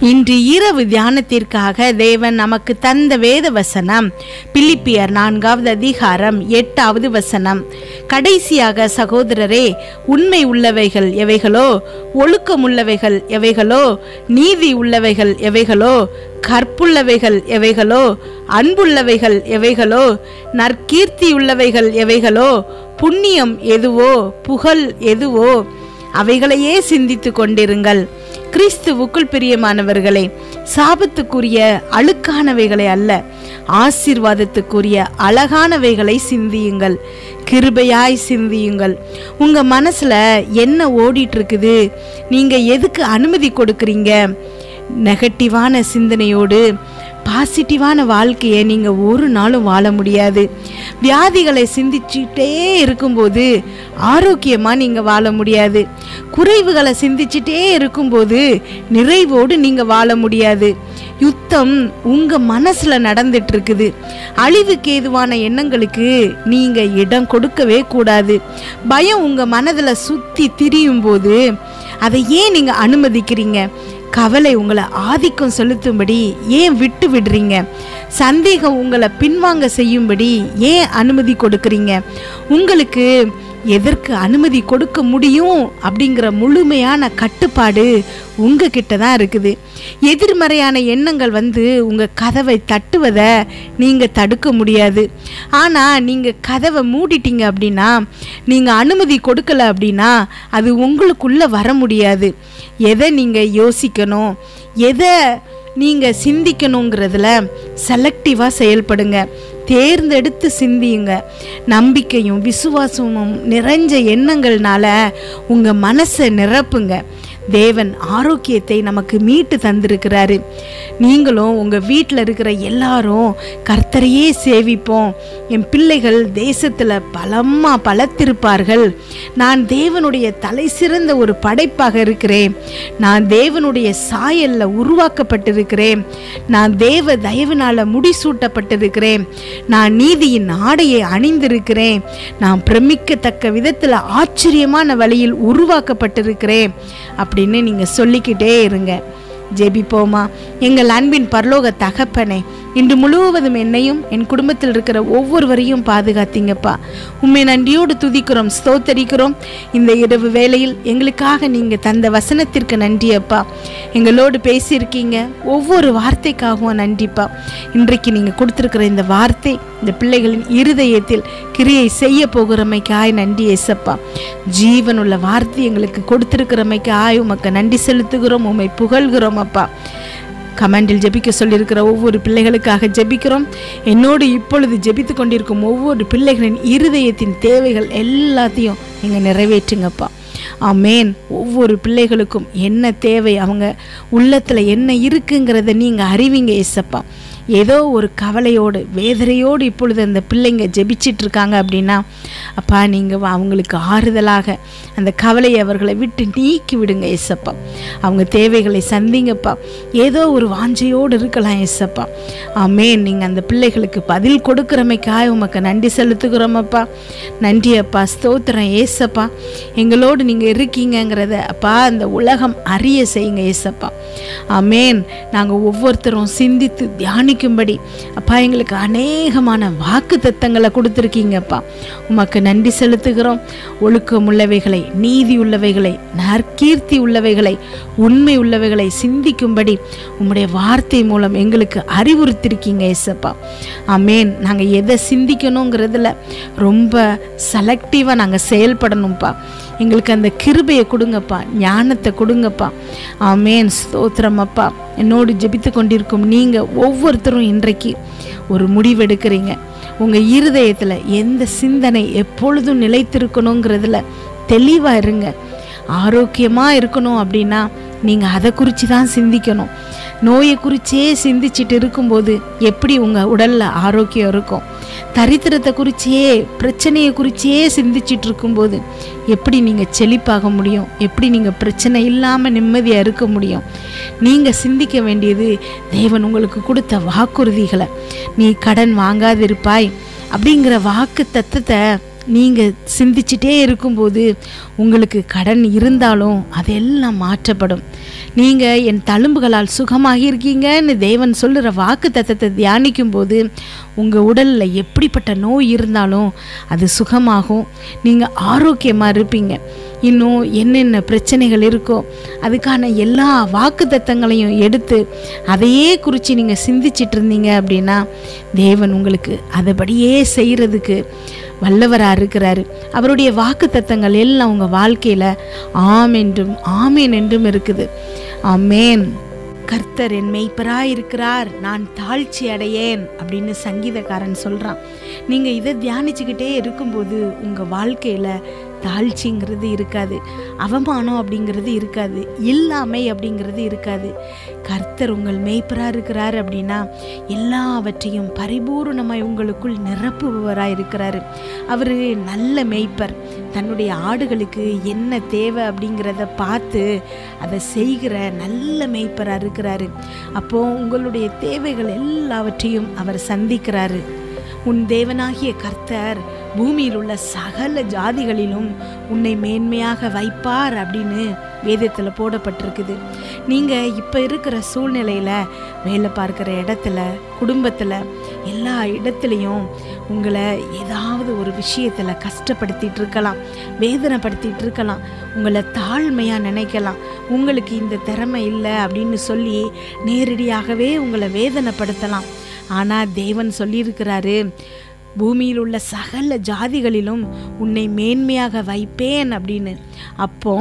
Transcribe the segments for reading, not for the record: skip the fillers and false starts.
இன்று இரவு தியானத்திற்காக தேவன் நமக்கு தந்த வேத வசனம் பிலிப்பியர் 4வது அதிகாரம் 8வது வசனம். கடைசியாக சகோதரரே, உண்மை உள்ளவைகள் எவைகளோ, ஒழுக்கமுள்ளவைகள் எவைகளோ, நீதி உள்ளவைகள் எவைகளோ, கற்புள்ளவைகள் எவைகளோ, அன்புள்ளவைகள் எவைகளோ, நற்கீர்த்தியுள்ளவைகள் எவைகளோ, புண்ணியம் எதுவோ, புகழ் எதுவோ, அவைகளையே சிந்தித்து கொண்டிருங்கள். கிறிஸ்துவுக்குள் பிரியமானவர்களே, சாபத்துக்குரிய அழுக்கானவைகளை அல்ல, ஆசீர்வாதத்துக்குரிய அழகானவைகளை சிந்தியுங்கள். கிருபையாய் சிந்தியுங்கள். உங்க மனசுல என்ன ஓடிட்டு இருக்குது? நீங்க எதுக்கு அனுமதி கொடுக்குறீங்க? நெகட்டிவான சிந்தனையோடு பாசிட்டிவான வாழ்க்கையை நீங்க ஒரு நாளும் வாழ முடியாது. வியாதிகளை சிந்திச்சுட்டே இருக்கும்போது ஆரோக்கியமா நீங்க வாழ முடியாது. குறைவுகளை சிந்திச்சுட்டே இருக்கும்போது நிறைவோடு நீங்க வாழ முடியாது. யுத்தம் உங்க மனசுல நடந்துட்டு இருக்குது. அழிவுக்கு ஏதுவான எண்ணங்களுக்கு நீங்க இடம் கொடுக்கவே கூடாது. பயம் உங்க மனதுல சுத்தி திரியும் போது அதை ஏன் நீங்க அனுமதிக்கிறீங்க? கவலை உங்களை ஆதிக்கம் செலுத்தும்படி ஏன் விட்டு விடுறீங்க? சந்தேகம் உங்களை பின்வாங்க செய்யும்படி ஏன் அனுமதி கொடுக்குறீங்க? உங்களுக்கு எதற்கு அனுமதி கொடுக்க முடியும் அப்படிங்கிற முழுமையான கட்டுப்பாடு உங்ககிட்ட தான் இருக்குது. எதிர்மறையான எண்ணங்கள் உங்க கதவை தட்டுவதை நீங்க தடுக்க முடியாது. ஆனா நீங்க கதவை மூடிட்டீங்க அப்படின்னா, நீங்க அனுமதி கொடுக்கல அப்படின்னா அது உங்களுக்குள்ள வர முடியாது. எதை நீங்க யோசிக்கணும், எதை நீங்க சிந்திக்கணுங்கிறதுல செலக்டிவா செயல்படுங்க. தேர்ந்தெடுத்து சிந்தியுங்க. நம்பிக்கையும் விசுவாசமும் நிறைஞ்ச எண்ணங்கள்னால உங்க மனசை நிரப்புங்க. தேவன் ஆரோக்கியத்தை நமக்கு மீட்டு தந்திருக்கிறாரு. நீங்களும் உங்க வீட்டில் இருக்கிற எல்லாரும் கர்த்தரையே சேவிப்போம். என் பிள்ளைகள் தேசத்துல பலத்திருப்பார்கள். நான் தேவனுடைய தலை சிறந்த ஒரு படைப்பாக இருக்கிறேன். நான் தேவனுடைய சாயல்ல உருவாக்கப்பட்டிருக்கிறேன். நான் தேவ தயவினால முடிசூட்டப்பட்டிருக்கிறேன். நான் நீதியின் ஆடையை அணிந்திருக்கிறேன். நான் பிரமிக்கத்தக்க விதத்துல ஆச்சரியமான வழியில் உருவாக்கப்பட்டிருக்கிறேன் அப்படின்னு நீங்க சொல்லிக்கிட்டே இருங்க. ஜெபிப்போமா. எங்கள் அன்பின் பரலோக தகப்பனே, இன்று முழுவதும் என்னையும் என் குடும்பத்தில் இருக்கிற ஒவ்வொருவரையும் பாதுகாத்தீங்கப்பா. உண்மை நன்றியோடு துதிக்கிறோம், ஸ்தோத்தரிக்கிறோம். இந்த இரவு வேளையில் எங்களுக்காக நீங்க தந்த வசனத்திற்கு நன்றியப்பா. எங்களோடு பேசியிருக்கீங்க, ஒவ்வொரு வார்த்தைக்காகவும் நன்றிப்பா. இன்றைக்கு நீங்க கொடுத்திருக்கிற இந்த வார்த்தை இந்த பிள்ளைகளின் இருதயத்தில் கிரியை செய்ய போகிறமைக்காய் நன்றி ஏசப்பா. ஜீவனுள்ள வார்த்தை எங்களுக்கு கொடுத்திருக்கிறமைக்காய் உமக்கு நன்றி செலுத்துகிறோம், உம்மை புகழ்கிறோம் அப்பா. கமெண்டில் ஜெபிக்க சொல்லியிருக்கிற ஒவ்வொரு பிள்ளைகளுக்காக ஜெபிக்கிறோம். என்னோடு இப்பொழுது ஜெபித்து கொண்டிருக்கும் ஒவ்வொரு பிள்ளைகளின் இருதயத்தின் தேவைகள் எல்லாத்தையும் நீங்கள் நிறைவேற்றுங்கப்பா. ஆமேன். ஒவ்வொரு பிள்ளைகளுக்கும் என்ன தேவை, அவங்க உள்ளத்தில் என்ன இருக்குங்கிறத நீங்கள் அறிவிங்க ஏசப்பா. ஏதோ ஒரு கவலையோடு வேதனையோடு இப்பொழுது அந்த பிள்ளைங்க ஜெபிச்சிட்டு இருக்காங்க அப்படின்னா அப்பா, நீங்கள் அவங்களுக்கு ஆறுதலாக அந்த கவலையை அவர்களை விட்டு நீக்கி விடுங்க ஏசப்பா. அவங்க தேவைகளை சந்திங்கப்பா. ஏதோ ஒரு வாஞ்சையோடு இருக்கலாம் ஏசப்பா. ஆமேன். நீங்கள் அந்த பிள்ளைகளுக்கு பதில் கொடுக்குறமைக்காக உமக்கு நன்றி செலுத்துகிறோமப்பா. நன்றி அப்பா, ஸ்தோத்திரம் ஏசப்பா. எங்களோடு நீங்கள் இருக்கீங்கிறத அப்பா அந்த உலகம் அறிய செய்யுங்க ஏசப்பா. ஆமேன். நாங்கள் ஒவ்வொருத்தரும் சிந்தித்து தியானிக்கும்படி அப்பா எங்களுக்கு அநேகமான வாக்கு தத்தங்களை கொடுத்துருக்கீங்கப்பா. உமக்கு நன்றி செலுத்துகிறோம். ஒழுக்கம் உள்ளவைகளை, நீதி உள்ளவைகளை, நற்கீர்த்தி உள்ளவைகளை, உண்மை உள்ளவைகளை சிந்திக்கும்படி உம்முடைய வார்த்தை மூலம் எங்களுக்கு அறிவுறுத்திருக்கீங்க ஏசப்பா. ஆமேன். நாங்கள் எதை சிந்திக்கணுங்கிறதுல ரொம்ப செலக்டிவாக நாங்கள் செயல்படணும்ப்பா. எங்களுக்கு அந்த கிருபையை கொடுங்கப்பா, ஞானத்தை கொடுங்கப்பா. ஆமேன். ஸ்தோத்திரம் அப்பா. என்னோடு ஜெபித்து கொண்டிருக்கும் நீங்கள் ஒவ்வொருத்தரும் இன்றைக்கு ஒரு முடிவெடுக்கிறீங்க. உங்கள் இருதயத்தில் எந்த சிந்தனை எப்பொழுதும் நிலைத்திருக்கணுங்கிறதுல தெளிவாக இருங்க. ஆரோக்கியமாக இருக்கணும் அப்படின்னா நீங்கள் அதை குறித்து தான் சிந்திக்கணும். நோயை குறிச்சே சிந்திச்சுட்டு இருக்கும்போது எப்படி உங்கள் உடலில் ஆரோக்கியம் இருக்கும்? தரித்திரத்தை குறிச்சே, பிரச்சனையை குறிச்சே சிந்திச்சுட்டு இருக்கும்போது எப்படி நீங்கள் செழிப்பாக முடியும்? எப்படி நீங்கள் பிரச்சனை இல்லாமல் நிம்மதியாக இருக்க முடியும்? நீங்கள் சிந்திக்க வேண்டியது தேவன் உங்களுக்கு கொடுத்த வாக்குறுதிகளை. நீ கடன் வாங்காதிருப்பாய் அப்படிங்கிற வாக்கு தத்தத்தை நீங்கள் சிந்திச்சிட்டே இருக்கும்போது உங்களுக்கு கடன் இருந்தாலும் அதெல்லாம் மாற்றப்படும். நீங்கள் என் தழும்புகளால் சுகமாகி இருக்கீங்கன்னு தேவன் சொல்லுற வாக்கு தத்தத்தை தியானிக்கும் போது உங்கள் உடலில் எப்படிப்பட்ட நோய் இருந்தாலும் அது சுகமாகும், நீங்கள் ஆரோக்கியமாக இருப்பீங்க. இன்னும் என்னென்ன பிரச்சனைகள் இருக்கோ அதுக்கான எல்லா வாக்கு தத்தங்களையும் எடுத்து அதையே குறித்து நீங்கள் சிந்திச்சிட்டு இருந்தீங்க அப்படின்னா தேவன் உங்களுக்கு அதைபடியே செய்கிறதுக்கு வல்லவராக இருக்கிறாரு. அவருடைய வாக்கு தத்தங்கள் எல்லாம் உங்கள் வாழ்க்கையில் ஆம் என்றும் ஆமேன் என்றும் இருக்குது. ஆமேன். கர்த்தர் என் மெய்ப்பராய் இருக்கிறார், நான் தாழ்ச்சி அடையேன் அப்படின்னு சங்கீதக்காரன் சொல்கிறான். நீங்கள் இதை தியானிச்சுக்கிட்டே இருக்கும்போது உங்கள் வாழ்க்கையில் தாழ்ச்சிங்கிறது இருக்காது, அவமானம் அப்படிங்கிறது இருக்காது, இல்லாமை அப்படிங்கிறது இருக்காது. கர்த்தர் உங்கள் மெய்ப்பராக இருக்கிறார் அப்படின்னா எல்லாவற்றையும் பரிபூர்ணமாய் உங்களுக்குள் நிரப்புபவராக இருக்கிறாரு. அவர் நல்ல மெய்ப்பர். தன்னுடைய ஆடுகளுக்கு என்ன தேவை அப்படிங்கிறத பார்த்து அதை செய்கிற நல்ல மெய்ப்பராக இருக்கிறாரு. அப்போது உங்களுடைய தேவைகள் எல்லாவற்றையும் அவர் சந்திக்கிறாரு. உன் தேவனாகிய கர்த்தர் பூமியில் உள்ள சகல ஜாதிகளிலும் உன்னை மேன்மையாக வைப்பார் அப்படின்னு வேதத்தில் போடப்பட்டிருக்குது. நீங்கள் இப்போ இருக்கிற சூழ்நிலையில், வேலை பார்க்குற இடத்துல, குடும்பத்தில், எல்லா இடத்துலையும் உங்களை ஏதாவது ஒரு விஷயத்தில் கஷ்டப்படுத்திட்டு இருக்கலாம், வேதனைப்படுத்திட்டு இருக்கலாம், உங்களை தாழ்மையாக நினைக்கலாம், உங்களுக்கு இந்த திறமை இல்லை அப்படின்னு சொல்லி நேரடியாகவே உங்களை வேதனைப்படுத்தலாம். ஆனால் தேவன் சொல்லியிருக்கிறாரு, பூமியில் உள்ள சகல ஜாதிகளிலும் உன்னை மேன்மையாக வைப்பேன் அப்படின்னு. அப்போ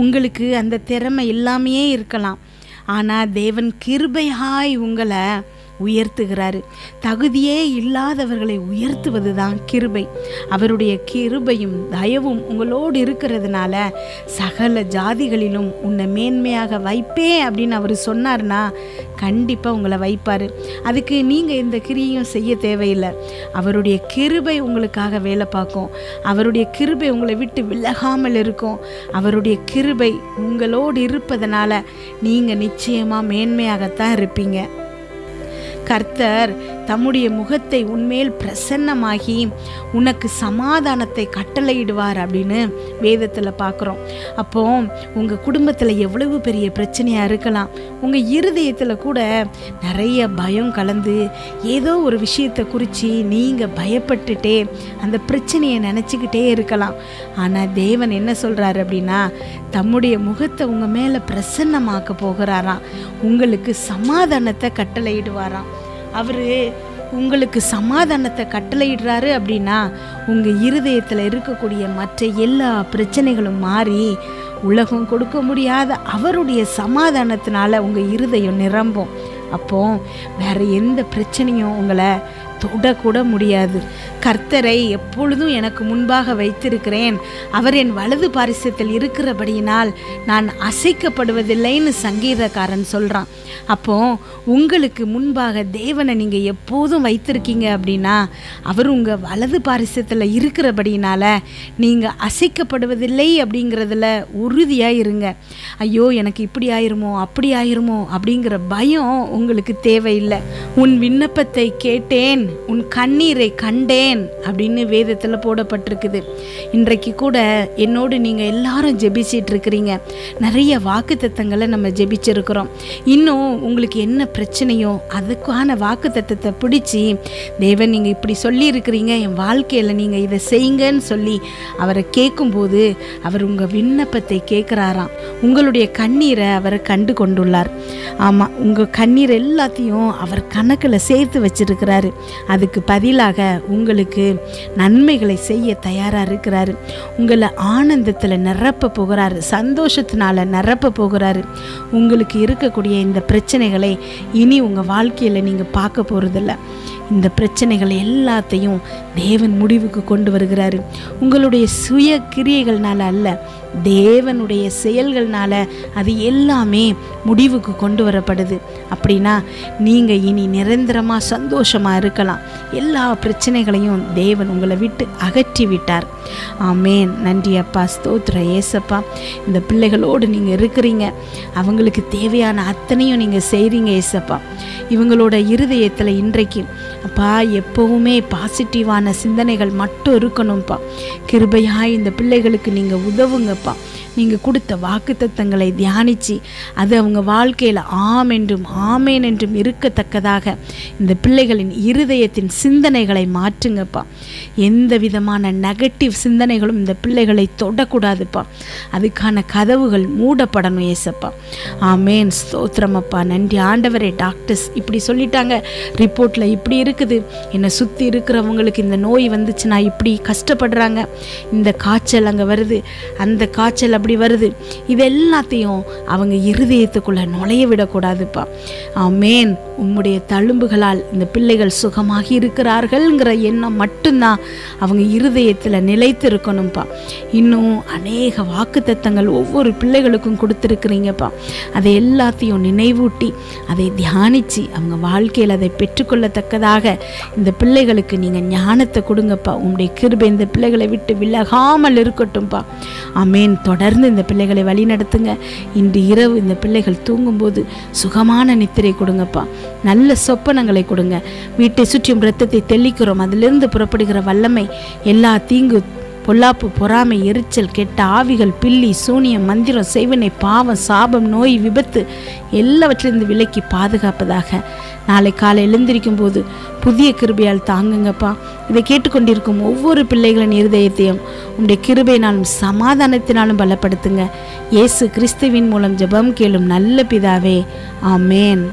உங்களுக்கு அந்த திறமை இல்லாமையே இருக்கலாம், ஆனால் தேவன் கிருபையாய் உங்களை உயர்த்துகிறாரு. தகுதியே இல்லாதவர்களை உயர்த்துவது தான் கிருபை. அவருடைய கிருபையும் தயவும் உங்களோடு இருக்கிறதுனால சகல ஜாதிகளிலும் உன்னை மேன்மையாக வைப்பேன் அப்படின்னு அவர் சொன்னார்னா கண்டிப்பாக உங்களை வைப்பார். அதுக்கு நீங்கள் இந்த கிரியையும் செய்ய தேவையில்லை. அவருடைய கிருபை உங்களுக்காக வேலை பார்க்கும். அவருடைய கிருபை உங்களை விட்டு விலகாமல் இருக்கும். அவருடைய கிருபை உங்களோடு இருப்பதனால நீங்கள் நிச்சயமாக மேன்மையாகத்தான் இருப்பீங்க. கர்த்தர் தம்முடைய முகத்தை உன்மேல் பிரசன்னமாகி உனக்கு சமாதானத்தை கட்டளையிடுவார் அப்படின்னு வேதத்தில் பார்க்குறோம். அப்போ உங்கள் குடும்பத்தில் எவ்வளவு பெரிய பிரச்சனையாக இருக்கலாம், உங்கள் இருதயத்தில் கூட நிறைய பயம் கலந்து ஏதோ ஒரு விஷயத்தை குறித்து நீங்கள் பயப்பட்டுட்டே அந்த பிரச்சனையை நினச்சிக்கிட்டே இருக்கலாம். ஆனால் தேவன் என்ன சொல்கிறாரு அப்படின்னா, தம்முடைய முகத்தை உங்கள் மேலே பிரசன்னமாக்க போகிறாராம், உங்களுக்கு சமாதானத்தை கட்டளையிடுவாராம். அவர் உங்களுக்கு சமாதானத்தை கட்டளையிடுறாரு அப்படின்னா உங்கள் இருதயத்தில் இருக்கக்கூடிய மற்ற எல்லா பிரச்சனைகளும் மாறி உலகம் கொடுக்க முடியாத அவருடைய சமாதானத்தினால உங்கள் இருதயம் நிரம்பும். அப்போ வேற எந்த பிரச்சனையும் உங்களை தொடக்கூட முடியாது. கர்த்தரை எப்பொழுதும் எனக்கு முன்பாக வைத்திருக்கிறேன், அவர் என் வலது பாரிசத்தில் இருக்கிறபடியினால் நான் அசைக்கப்படுவதில்லைன்னு சங்கீதக்காரன் சொல்கிறான். அப்போ உங்களுக்கு முன்பாக தேவனை நீங்கள் எப்போதும் வைத்திருக்கீங்க அப்படின்னா அவர் உங்கள் வலது பாரிசத்தில் இருக்கிறபடியினால நீங்கள் அசைக்கப்படுவதில்லை அப்படிங்கிறதுல உறுதியாக இருங்க. ஐயோ எனக்கு இப்படி ஆயிருமோ அப்படி ஆயிருமோ அப்படிங்கிற பயம் உங்களுக்கு தேவையில்லை. உன் விண்ணப்பத்தை கேட்டேன், உன் கண்ணீரை கண்டேன் அப்படின்னு வேதத்தில் போடப்பட்டிருக்குது. இன்றைக்கு கூட என்னோடு நீங்கள் எல்லாரும் ஜெபிச்சிட்டு இருக்கிறீங்க. நிறைய வாக்குத்தத்தங்களை நம்ம ஜெபிச்சிருக்கிறோம். இன்னும் உங்களுக்கு என்ன பிரச்சனையோ அதுக்கான வாக்குத்தத்தத்தை பிடிச்சி தேவன் நீங்கள் இப்படி சொல்லியிருக்கிறீங்க, என் வாழ்க்கையில் நீங்கள் இதை செய்யுங்கன்னு சொல்லி அவரை கேட்கும்போது அவர் உங்கள் விண்ணப்பத்தை கேட்குறாராம். உங்களுடைய கண்ணீரை அவரை கண்டு கொண்டுள்ளார். ஆமாம், உங்கள் கண்ணீர் எல்லாத்தையும் அவர் கணக்கில் சேர்த்து வச்சிருக்கிறாரு. அதுக்கு பதிலாக உங்களுக்கு நன்மைகளை செய்ய தயாராக இருக்கிறாரு. உங்களை ஆனந்தத்தில் நிரப்ப போகிறாரு, சந்தோஷத்தினால நிரப்ப போகிறாரு. உங்களுக்கு இருக்கக்கூடிய இந்த பிரச்சனைகளை இனி உங்கள் வாழ்க்கையில் நீங்கள் பார்க்க போகிறதில்ல. இந்த பிரச்சனைகள் எல்லாத்தையும் தேவன் முடிவுக்கு கொண்டு வருகிறாரு. உங்களுடைய சுய கிரியைகள்னால அல்ல, தேவனுடைய செயல்கள்னால அது எல்லாமே முடிவுக்கு கொண்டு வரப்படுது. அப்படின்னா நீங்கள் இனி நிரந்தரமாக சந்தோஷமாக இருக்கலாம். எல்லா பிரச்சனைகளையும் தேவன் உங்களை விட்டு அகற்றி விட்டார். ஆமேன். நன்றி அப்பா, ஸ்தோத்திர ஏசப்பா. இந்த பிள்ளைகளோடு நீங்கள் இருக்கிறீங்க, அவங்களுக்கு தேவையான அத்தனையும் நீங்கள் செய்கிறீங்க ஏசப்பா. இவங்களோட இருதயத்தில் இன்றைக்கு அப்பா எப்போவுமே பாசிட்டிவான சிந்தனைகள் மட்டும் இருக்கணும்ப்பா. கிருபையாய் இந்த பிள்ளைகளுக்கு நீங்கள் உதவுங்கப்பா. நீங்கள் கொடுத்த வாக்குத்தத்தங்களை தியானித்து அது அவங்க வாழ்க்கையில் ஆம் என்றும் ஆமேன் என்றும் இருக்கத்தக்கதாக இந்த பிள்ளைகளின் இருதயத்தின் சிந்தனைகளை மாற்றுங்கப்பா. எந்த விதமான நெகட்டிவ் சிந்தனைகளும் இந்த பிள்ளைகளை தொடக்கூடாதுப்பா. அதுக்கான கதவுகள் மூடப்படணும் ஏசப்பா. ஆமேன். ஸ்தோத்திரமப்பா. நன்றி ஆண்டவரே. டாக்டர்ஸ் இப்படி சொல்லிட்டாங்க, ரிப்போர்ட்டில் இப்படி இருக்குது, என்னை சுற்றி இருக்கிறவங்களுக்கு இந்த நோய் வந்துச்சுன்னா இப்படி கஷ்டப்படுறாங்க, இந்த காய்ச்சல் அங்கே வருது, அந்த காய்ச்சல் அப்படி வருது, இது எல்லாத்தையும் அவங்க இருதயத்துக்குள்ளே நுழைய விடக்கூடாதுப்பா. ஆமேன். உம்முடைய தழும்புகளால் இந்த பிள்ளைகள் சுகமாகி இருக்கிறார்கள்ங்கிற எண்ணம் மட்டும்தான் அவங்க இருதயத்தில் நிலைத்து இருக்கணும்ப்பா. இன்னும் அநேக வாக்குத்தத்தங்கள் ஒவ்வொரு பிள்ளைகளுக்கும் கொடுத்துருக்குறீங்கப்பா. அதை எல்லாத்தையும் நினைவூட்டி அதை தியானித்து அவங்க வாழ்க்கையில் அதை பெற்றுக்கொள்ளத்தக்கதாக இந்த பிள்ளைகளுக்கு நீங்கள் ஞானத்தை கொடுங்கப்பா. உங்களுடைய கிருபை இந்த பிள்ளைகளை விட்டு விலகாமல் இருக்கட்டும்ப்பா. ஆமேன். தொடர்ந்து இந்த பிள்ளைகளை வழி நடத்துங்க. இன்று இரவு இந்த பிள்ளைகள் தூங்கும்போது சுகமான நித்திரை கொடுங்கப்பா. நல்ல சொப்பனங்களை கொடுங்க. வீட்டை சுற்றியும் இரத்தத்தை தெளிக்கிறோம். அதிலிருந்து புறப்படுகிற வல்லமை எல்லா தீங்கு, பொல்லாப்பு, பொறாமை, எரிச்சல், கெட்ட ஆவிகள், பில்லி, சூனியம், மந்திரம், செய்வினை, பாவம், சாபம், நோய், விபத்து எல்லாவற்றிலிருந்து விலக்கி பாதுகாப்பதாக. நாளை காலை எழுந்திருக்கும் போது புதிய கிருபையால் தாங்குங்கப்பா. இதை கேட்டுக்கொண்டிருக்கும் ஒவ்வொரு பிள்ளைகளின் இருதயத்தையும் உங்களுடைய கிருபையினாலும் சமாதானத்தினாலும் பலப்படுத்துங்க. இயேசு கிறிஸ்துவின் மூலம் ஜெபம் கேளும் நல்ல பிதாவே. ஆமேன்.